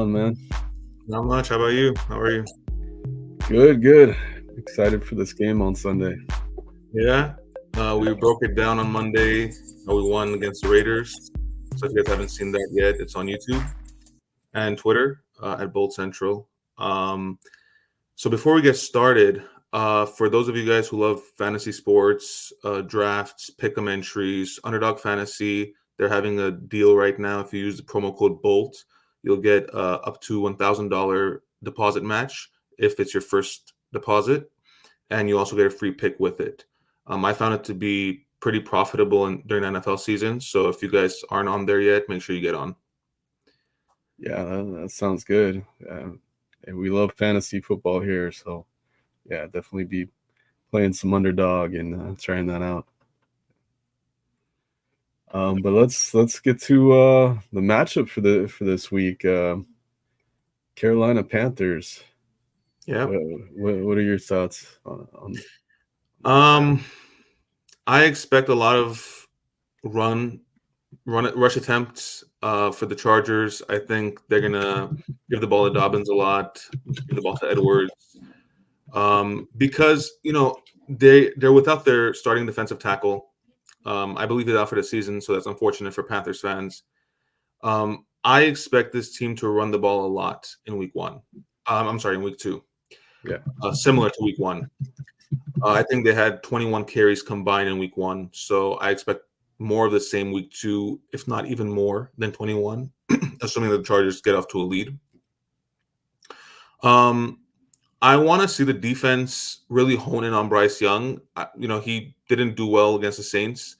on, man? Not much. How about you? How are you? Good. Excited for this game on Sunday. Yeah. We broke it down on Monday. We won against the Raiders. So if you guys haven't seen that yet, it's on YouTube and Twitter at Bolt Central. So before we get started, for those of you guys who love fantasy sports, drafts, pick'em entries, Underdog Fantasy, they're having a deal right now. If you use the promo code BOLT, you'll get up to $1,000 deposit match if it's your first deposit, and you also get a free pick with it. I found it to be pretty profitable during the NFL season. So if you guys aren't on there yet, make sure you get on. Yeah, that sounds good. And we love fantasy football here, so yeah, definitely be playing some Underdog and trying that out. But let's get to the matchup for this week. Carolina Panthers. Yeah. What are your thoughts on? I expect a lot of rush attempts for the Chargers. I think they're gonna give the ball to Dobbins a lot, give the ball to Edwards, because they're without their starting defensive tackle. I believe he's out for the season, so that's unfortunate for Panthers fans. I expect this team to run the ball a lot in week one. I'm sorry, in week two. Yeah. Similar to week one. I think they had 21 carries combined in week one, so I expect more of the same week two, if not even more than 21, assuming the Chargers get off to a lead. I want to see the defense really hone in on Bryce Young. He didn't do well against the Saints.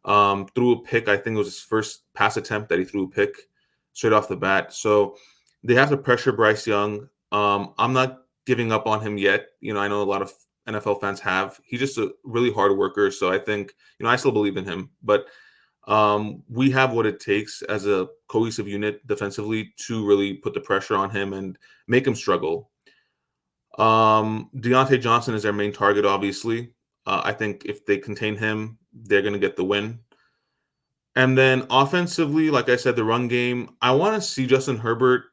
Threw a pick. I think it was his first pass attempt that he threw a pick straight off the bat. So they have to pressure Bryce Young. I'm not giving up on him yet. I know a lot of NFL fans have. He's just a really hard worker. So I think, I still believe in him. But we have what it takes as a cohesive unit defensively to really put the pressure on him and make him struggle. Dionte Johnson is their main target, obviously. I think if they contain him, they're going to get the win. And then offensively, like I said, the run game, I want to see Justin Herbert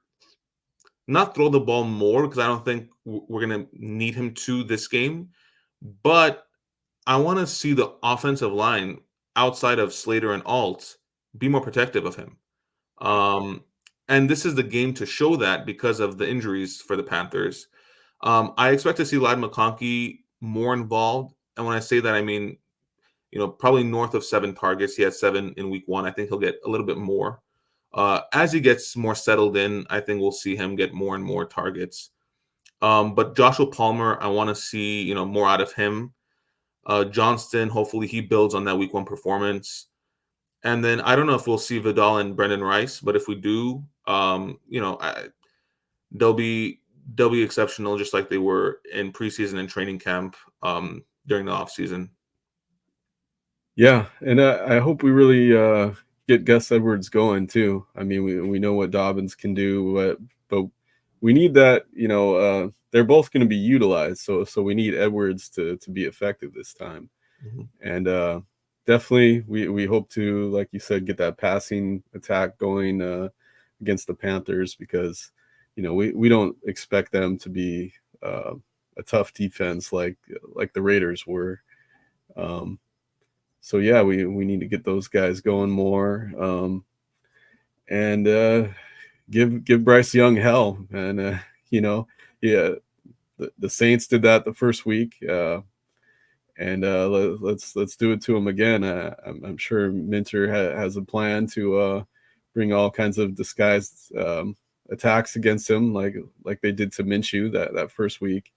not throw the ball more because I don't think we're going to need him to this game. But I want to see the offensive line outside of Slater and Alt be more protective of him. And this is the game to show that because of the injuries for the Panthers. I expect to see Ladd McConkey more involved. And when I say that, I mean, probably north of 7 targets. He had 7 in week one. I think he'll get a little bit more. As he gets more settled in, I think we'll see him get more and more targets. But Joshua Palmer, I want to see, more out of him. Johnston, hopefully he builds on that week one performance. And then I don't know if we'll see Vidal and Brendan Rice, but if we do, they'll be exceptional, just like they were in preseason and training camp during the offseason. Yeah, and I hope we really get Gus Edwards going too. I mean, we know what Dobbins can do, but we need that. They're both going to be utilized, so we need Edwards to be effective this time. Mm-hmm. And definitely, we hope to, like you said, get that passing attack going against the Panthers because we don't expect them to be a tough defense like the Raiders were. So yeah, we need to get those guys going more, and give Bryce Young hell. And yeah, the Saints did that the first week, and let's do it to him again. I'm sure Minter has a plan to bring all kinds of disguised attacks against him, like they did to Minshew that first week.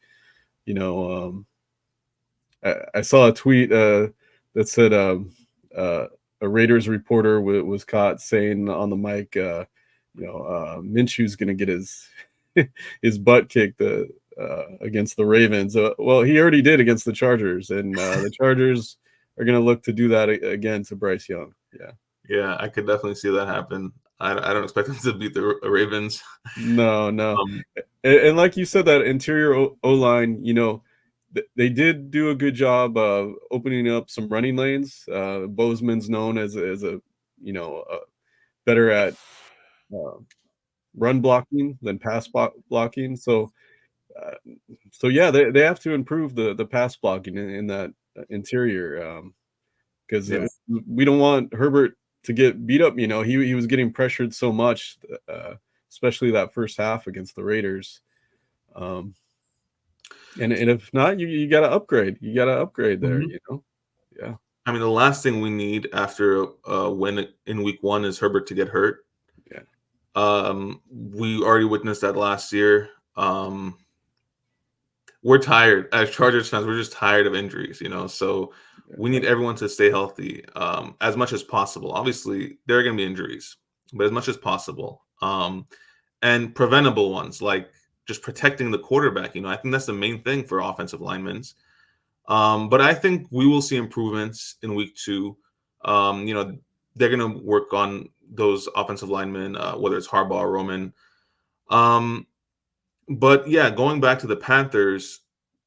I saw a tweet that said a Raiders reporter was caught saying on the mic, Minshew's going to get his butt kicked against the Ravens. Well, he already did against the Chargers, and the Chargers are going to look to do that again to Bryce Young. Yeah, I could definitely see that happen. I don't expect them to beat the Ravens. No. And like you said, that interior O-line, they did do a good job of opening up some running lanes. Bozeman's known as a better at run blocking than pass blocking. Uh, yeah, they have to improve the pass blocking in that interior, because Yeah. we don't want Herbert to get beat up. He was getting pressured so much, especially that first half against the Raiders. Um, and if not, you got to upgrade. You got to upgrade there. Mhm. Yeah, I mean, the last thing we need after a win in week 1 is Herbert to get hurt. yeah, We already witnessed that last year. We're tired as Chargers fans. We're just tired of injuries, So yeah, we need everyone to stay healthy as much as possible. Obviously, there are going to be injuries, but as much as possible, and preventable ones like just protecting the quarterback. I think that's the main thing for offensive linemen. But I think we will see improvements in week 2. They're going to work on those offensive linemen, whether it's Harbaugh or Roman. Um, but yeah, going back to the Panthers,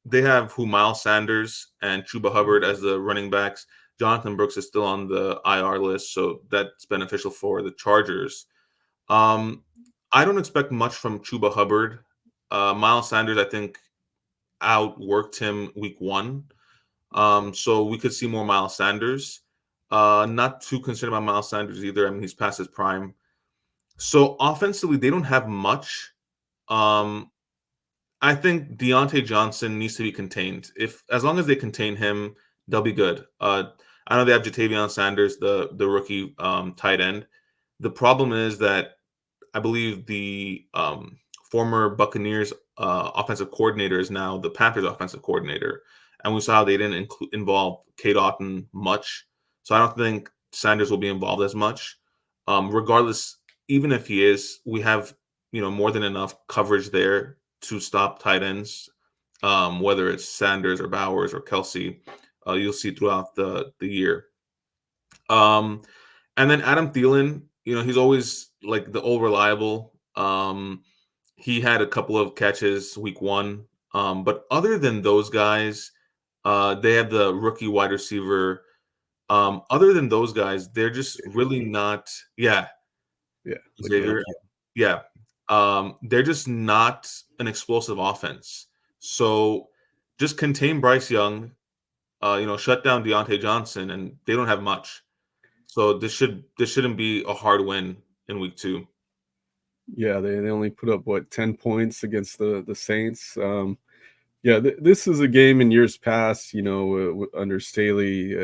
they have Miles Sanders and Chuba Hubbard as the running backs. Jonathan Brooks is still on the IR list, so that's beneficial for the Chargers. Um, I don't expect much from Chuba Hubbard. Miles Sanders, I think, outworked him week 1. So we could see more Miles Sanders. Not too concerned about Miles Sanders either. I mean, he's past his prime. So offensively, they don't have much. Um, I think Dionte Johnson needs to be contained. If as long as they contain him, they'll be good. I know they have Jatavion Sanders, the rookie tight end. The problem is that I believe the former Buccaneers offensive coordinator is now the Panthers offensive coordinator, and we saw how they didn't involve Kate Otten much. So I don't think Sanders will be involved as much. Regardless, even if he is, we have more than enough coverage there to stop tight ends, whether it's Sanders or Bowers or Kelsey. You'll see throughout the year. Um, and then Adam Thielen, he's always like the old reliable. He had a couple of catches week 1. But other than those guys, they had the rookie wide receiver. Other than those guys, they're just really not. Yeah, yeah. Xavier. Yeah. They're just not an explosive offense. So just contain Bryce Young, shut down Dionte Johnson, and they don't have much. So this shouldn't be a hard win in week 2. Yeah, they only put up 10 points against the Saints. Yeah, this is a game in years past, under Staley,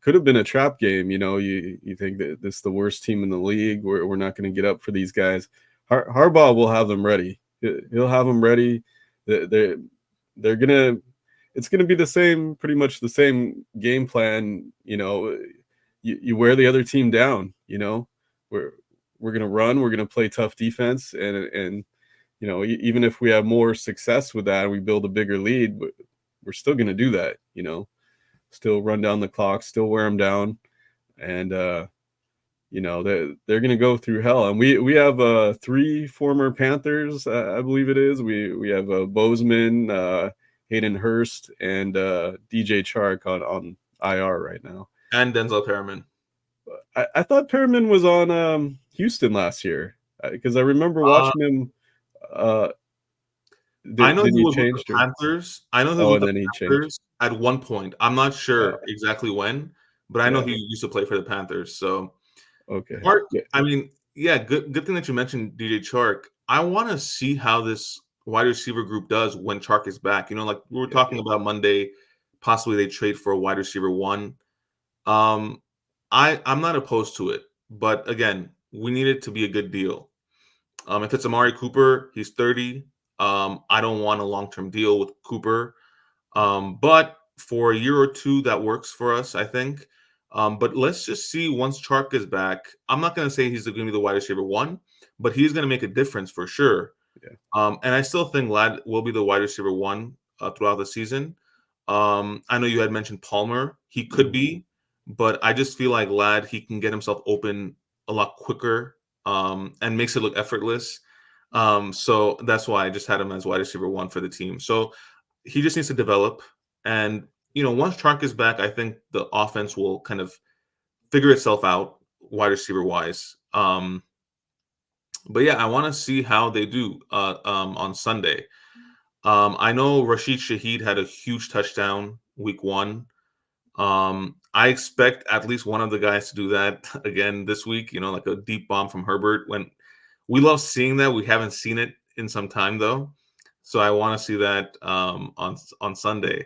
could have been a trap game. You think that this is the worst team in the league. We're not going to get up for these guys. Harbaugh will have them ready. He'll have them ready. They're gonna. It's gonna be pretty much the same game plan. You wear the other team down. We're gonna run. We're gonna play tough defense, and even if we have more success with that and we build a bigger lead, we're still going to do that, still run down the clock, still wear them down. And, they're going to go through hell. And we have 3 former Panthers, I believe it is. We have Bozeman, Hayden Hurst, and DJ Chark on IR right now. And Denzel Perriman. I thought Perriman was on Houston last year, because I remember watching him. I know Did he he was with change the to? Panthers. I know he was Oh, with and the then he changed. Panthers at one point. I'm not sure Oh, exactly when, but I know yeah. he used to play for the Panthers. So Okay. Chark, Yeah. I mean, yeah, good thing that you mentioned DJ Chark. I want to see how this wide receiver group does when Chark is back. Like we were Yeah. talking about Monday, possibly they trade for a wide receiver 1. Um, I'm not opposed to it, but again, we need it to be a good deal. If it's Amari Cooper, he's 30. I don't want a long-term deal with Cooper. But for a year or 2, that works for us, I think. But let's just see once Chark is back. I'm not going to say he's going to be the wide receiver 1, but he's going to make a difference for sure. Yeah. And I still think Ladd will be the wide receiver 1 throughout the season. I know you had mentioned Palmer. He could be, but I just feel like Ladd, he can get himself open a lot quicker and makes it look effortless. So that's why I just had him as wide receiver 1 for the team. So he just needs to develop. And, once Chark is back, I think the offense will kind of figure itself out wide receiver wise. But yeah, I want to see how they do on Sunday. I know Rashid Shaheed had a huge touchdown week 1. I expect at least one of the guys to do that again this week, like a deep bomb from Herbert. When we love seeing that, we haven't seen it in some time though. So I want to see that on Sunday.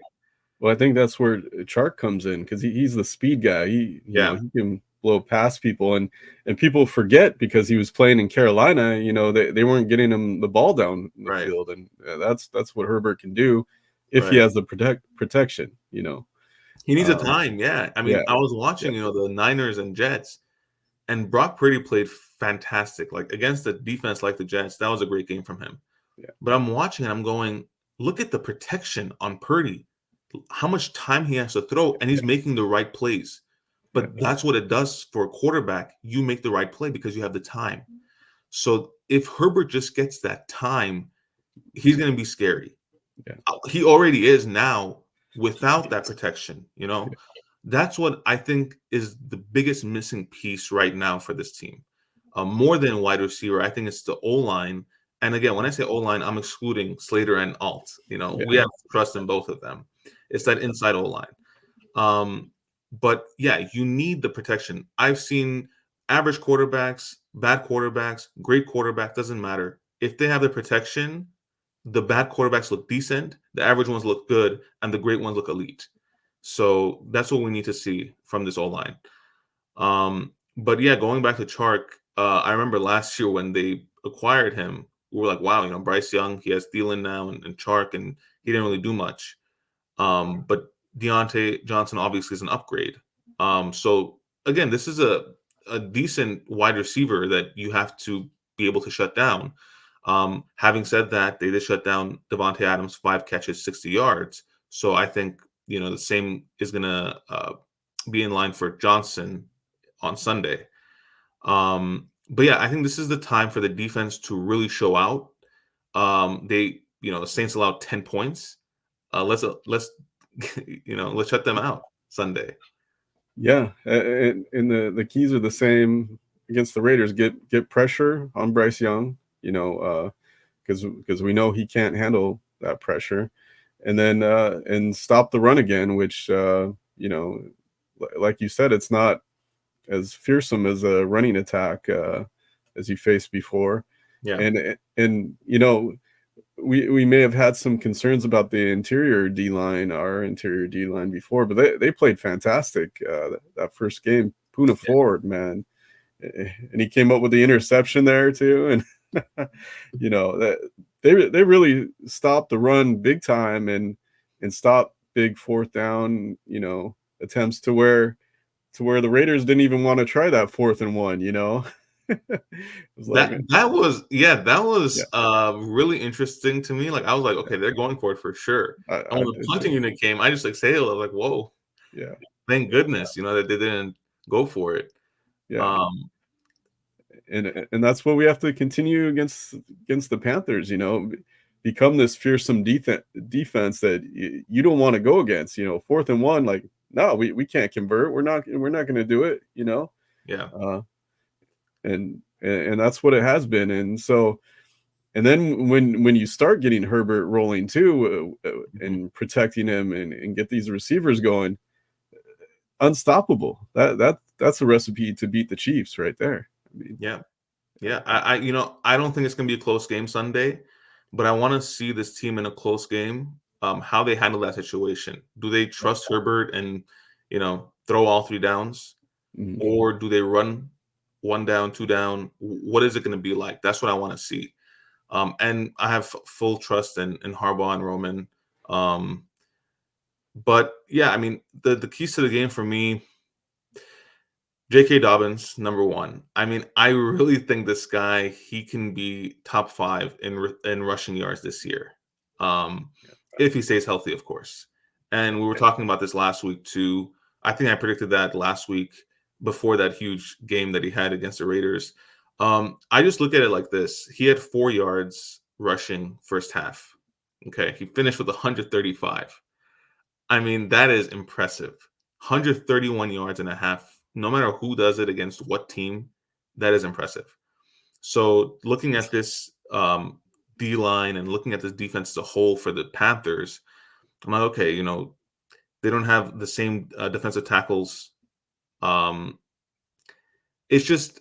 Well, I think that's where Chark comes in because he's the speed guy. Yeah, He can blow past people, and people forget because he was playing in Carolina. They weren't getting him the ball down the right, field, and that's what Herbert can do if he right. has the protection. He needs a Um, time. Yeah, I yeah, mean, I was yeah, watching, the Niners and Jets, and Brock Purdy played fantastic. Like against a defense like the Jets, that was a great game from him. yeah, But I'm watching and I'm going, look at the protection on Purdy, how much time he has to throw, and he's making the right plays. yeah, But that's what it does for a quarterback. You make the right play because you have the time. So if Herbert just gets that time, he's going to be scary. yeah, He already is now without that protection, yeah, That's what I think is the biggest missing piece right now for this team. More than wide receiver, I think it's the O line. And again, when I say O line, I'm excluding Slater and Alt. We yeah, have trust in both of them. It's that inside O line. But yeah, you need the protection. I've seen average quarterbacks, bad quarterbacks, great quarterback, doesn't matter. If they have the protection, the bad quarterbacks look decent, the average ones look good, and the great ones look elite. So that's what we need to see from this O line. But yeah, going back to Chark, I remember last year when they acquired him, we were like, wow, Bryce Young, he has Thielen now and Chark, and he didn't really do much. But Dionte Johnson obviously is an upgrade. So again, this is a decent wide receiver that you have to be able to shut down. Having said that, they did shut down Devontae Adams, 5 catches, 60 yards. So I think the same is gonna be in line for Johnson on Sunday. But yeah, I think this is the time for the defense to really show out. The Saints allowed 10 points. Let's let's shut them out Sunday. yeah. And the keys are the same against the Raiders. Get pressure on Bryce Young. Because we know he can't handle that pressure, and then and stop the run again, which like you said, it's not as fearsome as a running attack as you faced before, Yeah, and we may have had some concerns about the interior D line, our interior D line before, but they played fantastic that first game. Puna yeah. Ford, man, and he came up with the interception there too, and that they really stopped the run big time and stopped big fourth down attempts to where the Raiders didn't even want to try that 4th and 1. It was like, That was yeah, really interesting to me. Like I was like, okay, they're going for it for sure. And I when the did punting too. unit came, I just exhaled. I was like, whoa, Yeah, thank goodness, that they didn't go for it. yeah, Um, and that's what we have to continue against the Panthers. Become this fearsome defense that you don't want to go against. 4th and 1, like no, we can't convert. We're not going to do it. yeah. Uh, and that's what it has been. And so, and then when you start getting Herbert rolling too, Mhm. and protecting him and get these receivers going, unstoppable. That's a recipe to beat the Chiefs right there. I mean, Yeah. Yeah, I don't think it's gonna be a close game Sunday, but I want to see this team in a close game. How they handle that situation. Do they trust Herbert and throw all 3 downs, mhm. or do they run 1 down, 2 down? What is it going to be like? That's what I want to see. And I have full trust in Harbaugh and Roman. Um, but yeah, I mean the keys to the game for me. J.K. Dobbins, number one. I mean, I really think this guy, he can be top 5 in rushing yards this year, if he stays healthy, of course. And we were talking about this last week too. I think I predicted that last week before that huge game that he had against the Raiders. I just look at it like this: he had 4 yards rushing first half. Okay, he finished with 135. I mean, that is impressive. 131 yards and a half. No matter who does it against what team, that is impressive. So looking at this D line and looking at this defense as a whole for the Panthers, I'm like, okay, they don't have the same defensive tackles. Um, it's just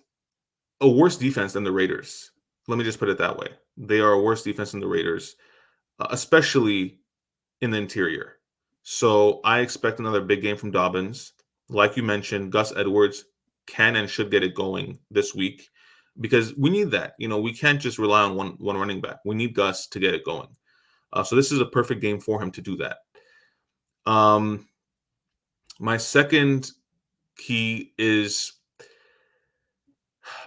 a worse defense than the Raiders. Let me just put it that way. They are a worse defense than the Raiders, especially in the interior. So I expect another big game from Dobbins. Like you mentioned, Gus Edwards can and should get it going this week because we need that. We can't just rely on one running back. We need Gus to get it going. So this is a perfect game for him to do that. My second key is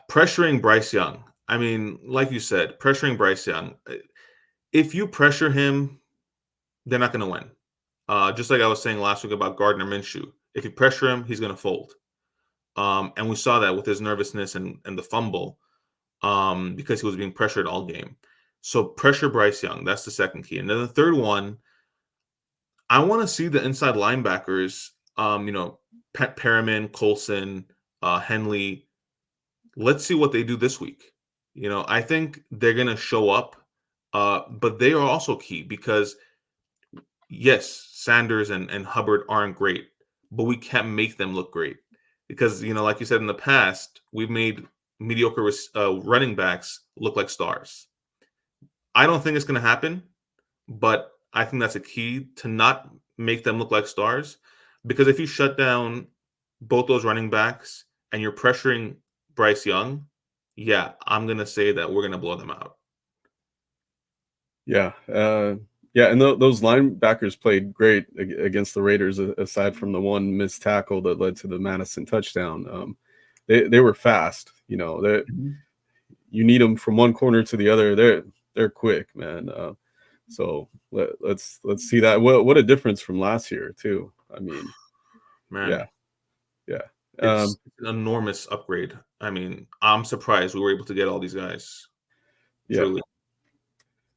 pressuring Bryce Young. I mean, like you said, pressuring Bryce Young. If you pressure him, they're not going to win. Just like I was saying last week about Gardner Minshew. If you pressure him, he's going to fold. And we saw that with his nervousness and the fumble because he was being pressured all game. So pressure Bryce Young. That's the second key. And then the third one, I want to see the inside linebackers, Pat Perriman, Colson, Henley. Let's see what they do this week. I think they're going to show up, but they are also key because, yes, Sanders and Hubbard aren't great, but we can't make them look great because, like you said in the past, we've made mediocre running backs look like stars. I don't think it's going to happen, but I think that's a key to not make them look like stars because if you shut down both those running backs and you're pressuring Bryce Young, yeah, I'm going to say that we're going to blow them out. Yeah. Yeah, and those linebackers played great against the Raiders, aside from the one missed tackle that led to the Madison touchdown. They were fast. You need them from one corner to the other. They're quick, man. So let's see that. What a difference from last year too. I mean, man, yeah. It's an enormous upgrade. I mean, I'm surprised we were able to get all these guys. Yeah. Truly.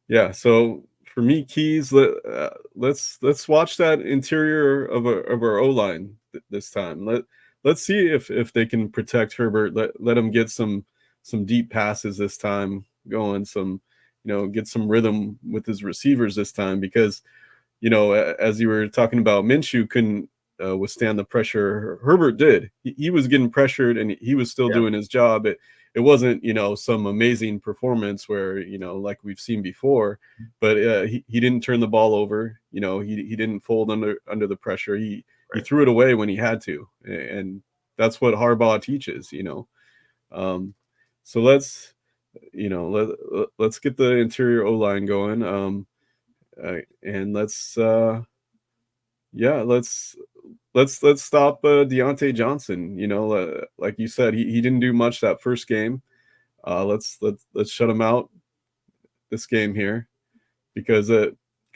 Yeah. So for me, keys. Let's watch that interior of our O line this time. Let's see if they can protect Herbert. Let him get some deep passes this time going. Get some rhythm with his receivers this time because as you were talking about, Minshew couldn't withstand the pressure. Herbert did. He was getting pressured and he was still doing his job. It wasn't, some amazing performance where, like we've seen before, but he didn't turn the ball over. He didn't fold under the pressure. He threw it away when he had to. And that's what Harbaugh teaches, so let's get the interior O-line going. And let's stop Dionte Johnson. Like you said, he didn't do much that first game. Let's shut him out this game here because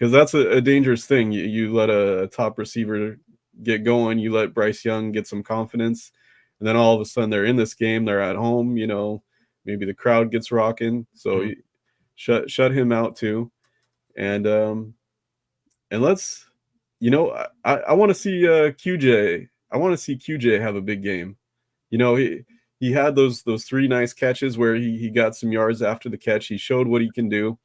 that's a dangerous thing. You let a top receiver get going, you let Bryce Young get some confidence, and then all of a sudden they're in this game, they're at home, maybe the crowd gets rocking. So shut him out too. And let's, I want to see QJ. I want to see QJ have a big game. He had those three nice catches where he got some yards after the catch. He showed what he can do.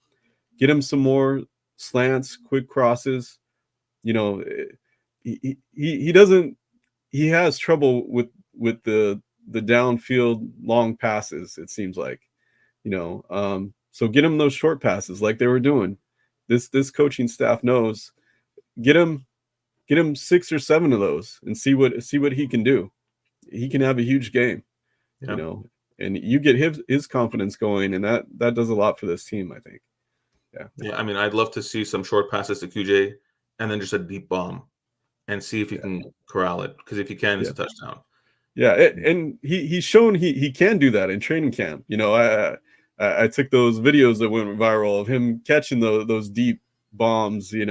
Get him some more slants, quick crosses. He doesn't. He has trouble with the downfield long passes. It seems like, so get him those short passes like they were doing. This coaching staff knows. Get him 6 or 7 of those and see what he can do. He can have a huge game, and you get his confidence going, and that does a lot for this team, I think. Yeah. I mean, I'd love to see some short passes to QJ and then just a deep bomb and see if he can corral it. Because if he can, it's a touchdown. Yeah, and he's shown he can do that in training camp. I took those videos that went viral of him catching those deep bombs. He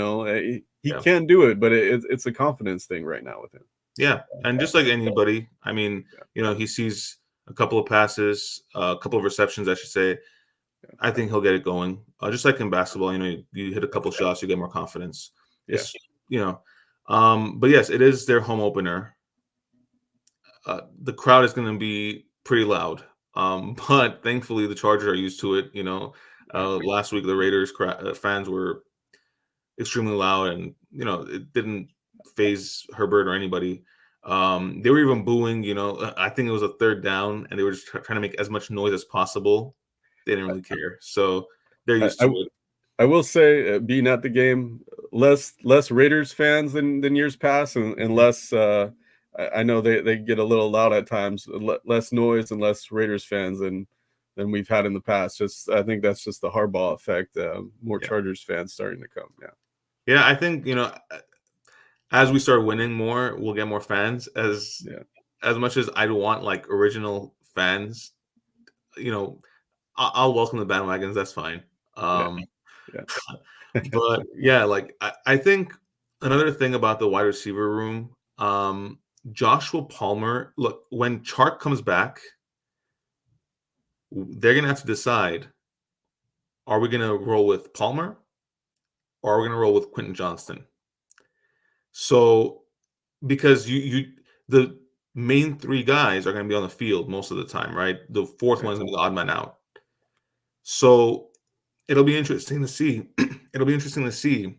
can do it, but it's a confidence thing right now with him. Yeah, and just like anybody, I mean, he sees a couple of passes, a couple of receptions, I should say. I think he'll get it going. Just like in basketball, you hit a couple shots, you get more confidence. It's, but yes, it is their home opener. The crowd is going to be pretty loud. But thankfully the Chargers are used to it. Yeah. Last week the Raiders fans were extremely loud, and it didn't phase Herbert or anybody. They were even booing. I think it was a third down, and they were just trying to make as much noise as possible. They didn't really care, so they're I, used to I it. I will say, being at the game, less Raiders fans than years past, and less. I know they get a little loud at times. Less noise and less Raiders fans than we've had in the past. Just I think that's just the Harbaugh effect. More Yeah, Chargers fans starting to come. Yeah, yeah. I think as we start winning more, we'll get more fans. yeah, As much as I'd want like original fans, you know, I'll welcome the bandwagons. That's fine. yeah, Um, yeah, but yeah, like I think another thing about the wide receiver room, Joshua Palmer. Look, when Chark comes back, they're gonna have to decide: are we gonna roll with Palmer, or are we gonna roll with Quentin Johnston? So because the main three guys are gonna be on the field most of the time, right? The fourth yeah. one's gonna be the odd man out. So it'll be interesting to see. It'll be interesting to see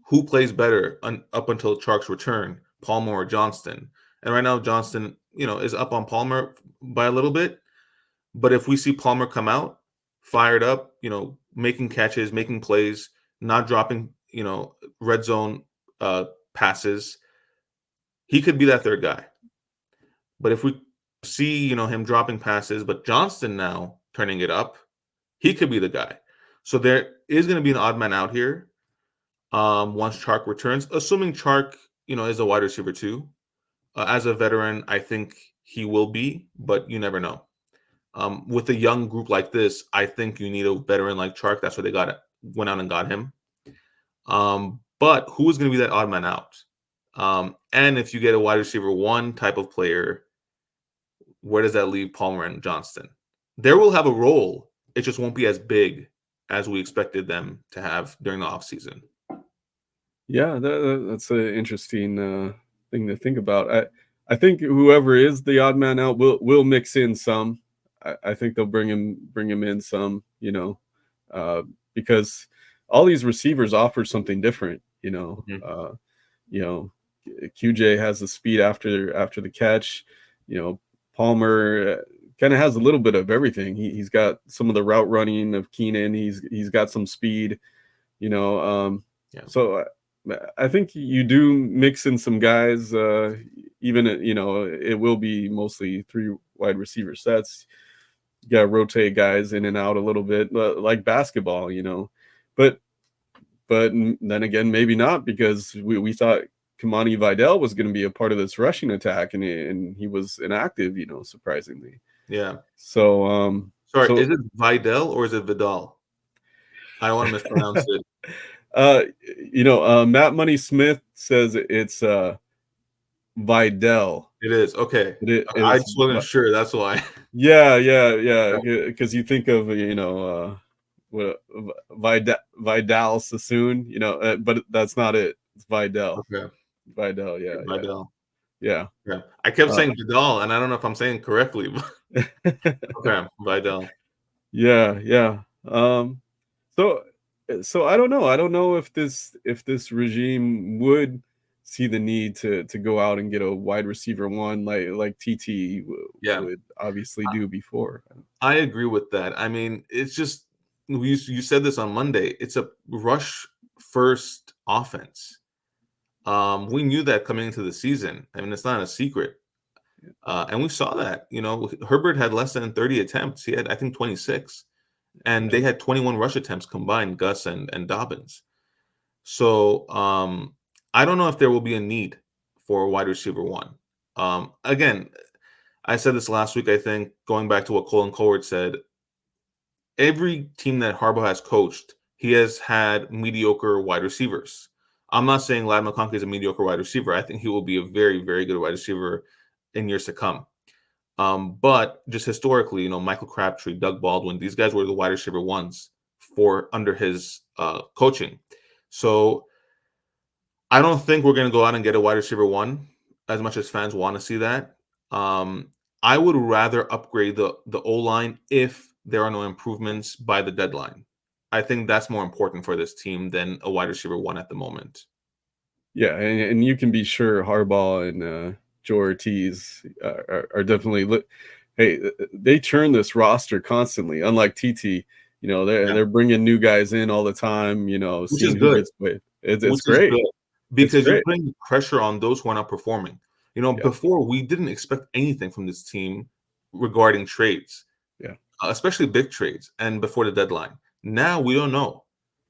who plays better up until Chark's return, Palmer or Johnston. And right now, Johnston, is up on Palmer by a little bit. But if we see Palmer come out, fired up, making catches, making plays, not dropping, red zone passes, he could be that third guy. But if we see, him dropping passes, but Johnston now turning it up, he could be the guy. So there is going to be an odd man out here once Chark returns, assuming Chark, is a wide receiver too. As a veteran, I think he will be, but you never know. With a young group like this, I think you need a veteran like Chark. That's why they went out and got him. But who is going to be that odd man out? And if you get a wide receiver one type of player, where does that leave Palmer and Johnston? They will have a role. It just won't be as big as we expected them to have during the offseason. Yeah, that's an interesting thing to think about. I think whoever is the odd man out will mix in some. I think they'll bring him in some. Uh, because all these receivers offer something different. Mhm. You know, QJ has the speed after the catch. Palmer kind of has a little bit of everything. He's got some of the route running of Keenan. He's got some speed. You know, Yeah. so I think you do mix in some guys. Even it will be mostly three wide receiver sets. You got to rotate guys in and out a little bit, like basketball. But then again, maybe not, because we thought Kamani Vidal was going to be a part of this rushing attack, and he was inactive. Surprisingly. Yeah. So Sorry, is it Vidal or is it Vidal? I don't want to mispronounce it. Matt Money Smith says it's Vidal. It is. Okay. I It's just wasn't sure. That's why. yeah, because you think of what Vidal Sassoon, but that's not it. It's Vidal. Okay. Vidal, Vidal. yeah. Yeah. I kept Uh, saying Vidal, and I don't know if I'm saying correctly. Okay. Vidal. yeah. So I don't know. I don't know if this regime would see the need to go out and get a wide receiver one like TT Yeah. would obviously do before. I agree with that. I mean, it's just you said this on Monday. It's a rush first offense. We knew that coming into the season. I mean, it's not a secret. And we saw that. Herbert had less than 30 attempts. He had, I think, 26. And they had 21 rush attempts combined, Gus and Dobbins. So I don't know if there will be a need for a wide receiver one. Again, I said this last week, I think, going back to what Colin Coward said, every team that Harbaugh has coached, he has had mediocre wide receivers. I'm not saying Ladd McConkey is a mediocre wide receiver. I think he will be a very, very good wide receiver in years to come. But just historically, Michael Crabtree, Doug Baldwin, these guys were the wide receiver ones for under his coaching. So I don't think we're going to go out and get a wide receiver one as much as fans want to see that. I would rather upgrade the O-line if there are no improvements by the deadline. I think that's more important for this team than a wide receiver one at the moment. Yeah, and you can be sure Harbaugh and Joe Ortiz are definitely hey, they churn this roster constantly. Unlike TT, Yeah. they're bringing new guys in all the time. Which is Seeing who good. gets played. It's Which is great. good It's because you're great. putting pressure on those who are not performing. Yeah, Before we didn't expect anything from this team regarding trades, yeah, especially big trades and before the deadline. Now we don't know.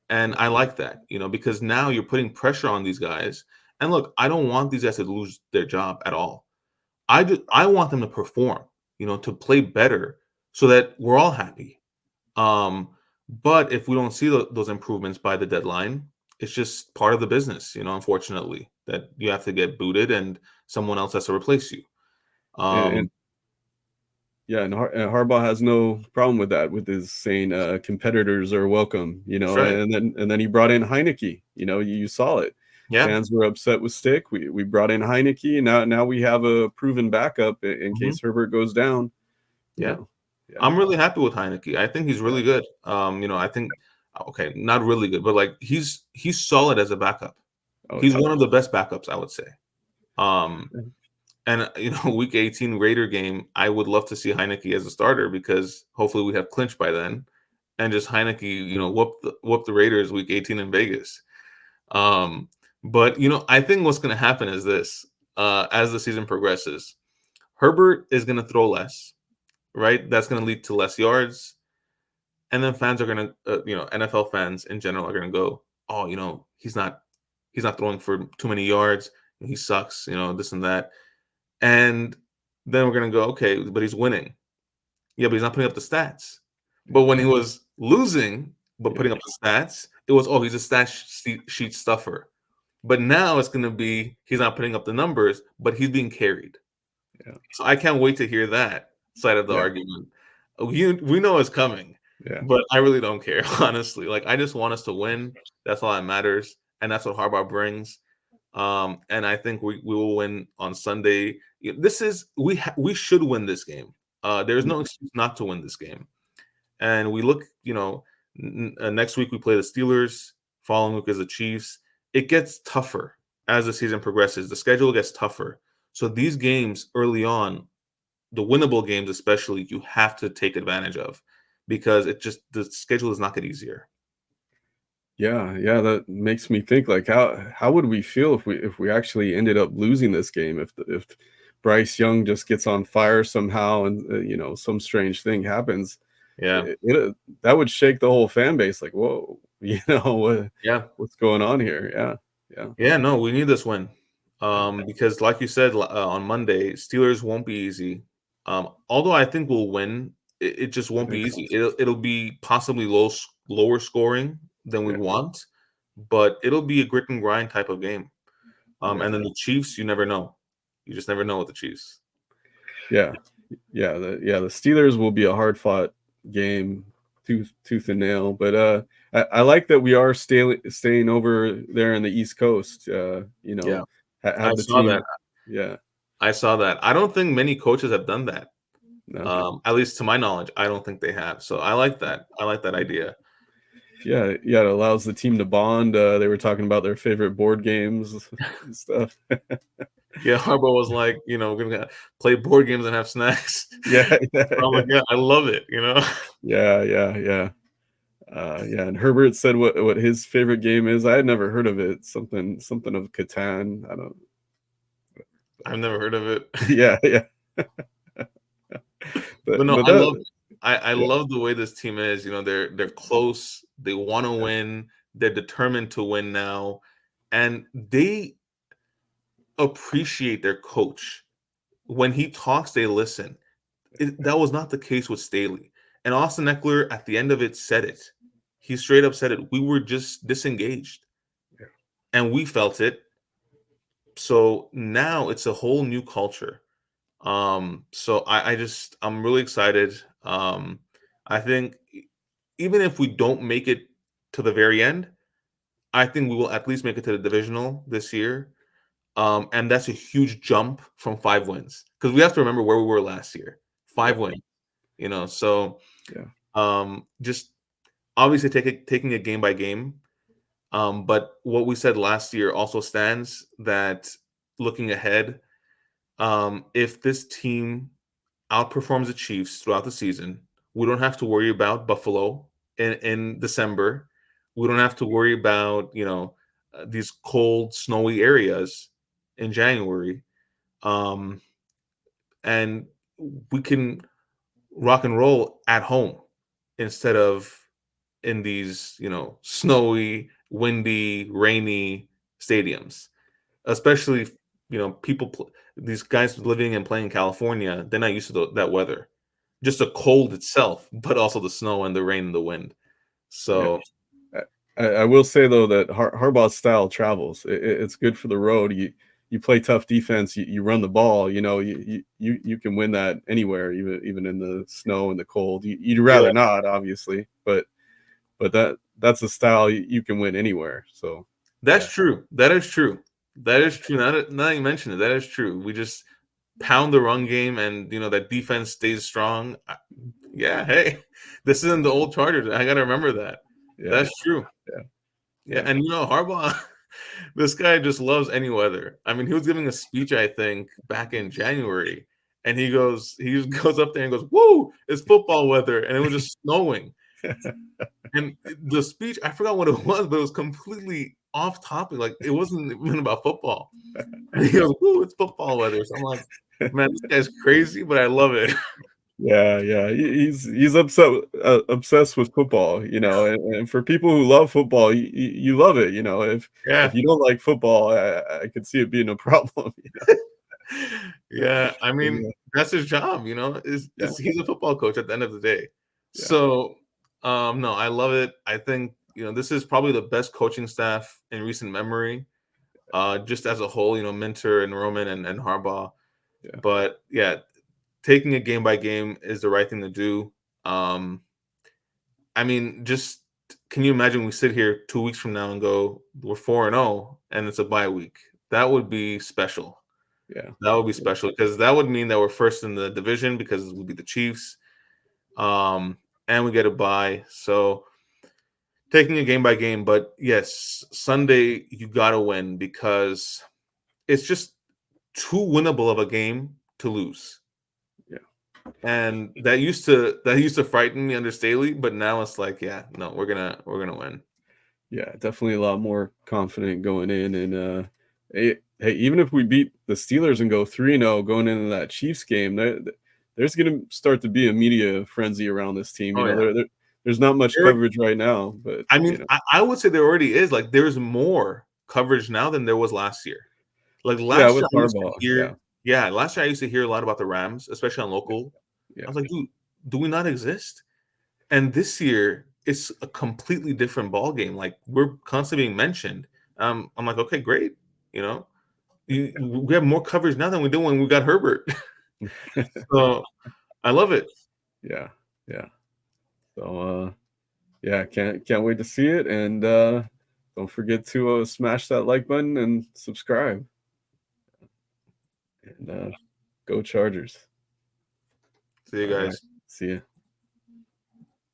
And I like that, because now you're putting pressure on these guys. And look, I don't want these guys to lose their job at all. I want them to perform, to play better so that we're all happy. Um, but if we don't see those improvements by the deadline, it's just part of the business, unfortunately, that you have to get booted and someone else has to replace you. and Um, yeah, and Harbaugh has no problem with that, with his saying competitors are welcome. that's right. And then he brought in Heineke. You saw it. Yeah. Fans were upset with Stick. We brought in Heineke, and now we have a proven backup in Hmm. case Herbert goes down. You Yeah. know, yeah, I'm really happy with Heineke. I think he's yeah, really good. I think okay, not really good, but like he's solid as a backup. oh He's yeah, one of the best backups, I would say. Um, and week 18 Raider game, I would love to see Heineke as a starter because hopefully we have clinched by then, and just Heineke, whoop the Raiders week 18 in Vegas. Um, but I think what's going to happen is this: as the season progresses, Herbert is going to throw less, right? That's going to lead to less yards. And then fans are gonna, NFL fans in general are gonna go, oh, he's not throwing for too many yards. He sucks, this and that. And then we're gonna go, okay, but he's winning. Yeah, but he's not putting up the stats. But when he was losing but yeah, putting up the stats, it was, oh, he's a sheet stuffer. But now it's gonna be he's not putting up the numbers, but he's being carried. yeah, So I can't wait to hear that side of the yeah, argument. We know it's coming, yeah, but I really don't care, honestly. Like I just want us to win. That's all that matters, and that's what Harbaugh brings. And I think we will win on Sunday. This is we should win this game. There's no excuse not to win this game. And we look, next week we play the Steelers. Following week is the Chiefs. It gets tougher as the season progresses. The schedule gets tougher. So these games early on, the winnable games especially, you have to take advantage of because the schedule does not get easier. yeah. That makes me think, like, how would we feel if we actually ended up losing this game, if Bryce Young just gets on fire somehow, and some strange thing happens. Yeah. That would shake the whole fan base. Like, whoa, Yeah. what's going on here? Yeah, yeah, Yeah, no, we need this win. Because like you said on Monday, Steelers won't be easy. Although I think we'll win, it just I won't be think so. easy. It'll be possibly lower scoring than we Yeah, want, but it'll be a grit and grind type of game. yeah, And then the Chiefs, you never know. You just never know with the Chiefs. yeah, the Steelers will be a hard fought game, tooth and nail. But I like that we are staying over there in the East Coast. Yeah, I Have the saw that. team. Yeah, I saw that. I don't think many coaches have done that. no, At least to my knowledge, I don't think they have. So I like that. I like that idea. yeah. It allows the team to bond. They were talking about their favorite board games and stuff. Yeah, Harbaugh was like, we're gonna play board games and have snacks. Yeah, yeah, I'm yeah, like, yeah, I love it. yeah. And Herbert said what his favorite game is. I had never heard of it. Something of Catan. I don't. I've never heard of it, Yeah, yeah. but no, But I love that. it. I Yeah, love the way this team is. They're close. They want to yeah, win. They're determined to win now, and they appreciate their coach. When he talks, they listen. That was not the case with Staley. And Austin Eckler, at the end of it, said it. He straight up said it. We were just disengaged, yeah, and we felt it. So now it's a whole new culture. So I'm really excited. I think even if we don't make it to the very end, I think we will at least make it to the divisional this year. And that's a huge jump from 5 wins, because we have to remember where we were last year. Yeah. 5 wins, so Yeah. just obviously taking it game by game. But what we said last year also stands, that looking ahead, if this team outperforms the Chiefs throughout the season, we don't have to worry about Buffalo in December. We don't have to worry about, these cold, snowy areas in January. Um, and we can rock and roll at home instead of in these, snowy, windy, rainy stadiums. Especially, these guys living and playing in California, they're not used to that weather. Just the cold itself, but also the snow and the rain and the wind. Yeah. So I will say though that Harbaugh's style travels. It's good for the road. You play tough defense. You run the ball. You can win that anywhere, even in the snow and the cold. You'd yeah, rather not, obviously, but that's a style you can win anywhere. So that's yeah, true. That is true. That is true. Now that you mention it, that is true. We just pound the run game, and that defense stays strong. Yeah, hey, this isn't the old Chargers. I got to remember that. yeah, That's true. yeah, Yeah, yeah, and Harbaugh, this guy just loves any weather. I mean, he was giving a speech, I think, back in January, and he just goes up there and goes, "Woo, it's football weather," and it was just snowing. And the speech, I forgot what it was, but it was completely off topic. Like, it wasn't even about football. And he goes, "Woo, it's football weather." So I'm like, man, this guy's crazy, but I love it. yeah, yeah. He's obsessed with football, and for people who love football, you love it. If Yeah. you don't like football, I could see it being a problem. Yeah, I mean, Yeah, that's his job, yeah, he's a football coach at the end of the day. yeah, So, no, I love it. I think, this is probably the best coaching staff in recent memory, just as a whole, Minter and Roman and Harbaugh. yeah, But yeah, taking it game by game is the right thing to do. Um, I mean, just can you imagine we sit here 2 weeks from now and go, we're 4-0 and it's a bye week? That would be special. yeah, That would be special, because that would mean that we're first in the division, because it would be the Chiefs. And we get a bye. So taking it game by game, but yes, Sunday you gotta win, because it's just too winnable of a game to lose. yeah. And that used to frighten me under Staley, but now it's like, yeah, no, we're gonna win. Yeah, definitely a lot more confident going in. And hey, even if we beat the Steelers and go 3-0 going into that Chiefs game, there's going to start to be a media frenzy around this team. Oh yeah. There's not much There- coverage right now, but I mean, I would say there already is. Like, there's more coverage now than there was last year. Like, yeah, last year with I used to Harbaugh, yeah, hear, yeah, last year I used to hear a lot about the Rams, especially on local. I yeah, was like, dude, do we not exist? And this year it's a completely different ball game. Like, we're constantly being mentioned. I'm like, okay, great. You know, we have more coverage now than we did when we got Herbert. So I love it. yeah, yeah. So yeah, can't wait to see it. And don't forget to smash that like button and subscribe. And go Chargers! See you All right, guys. see ya.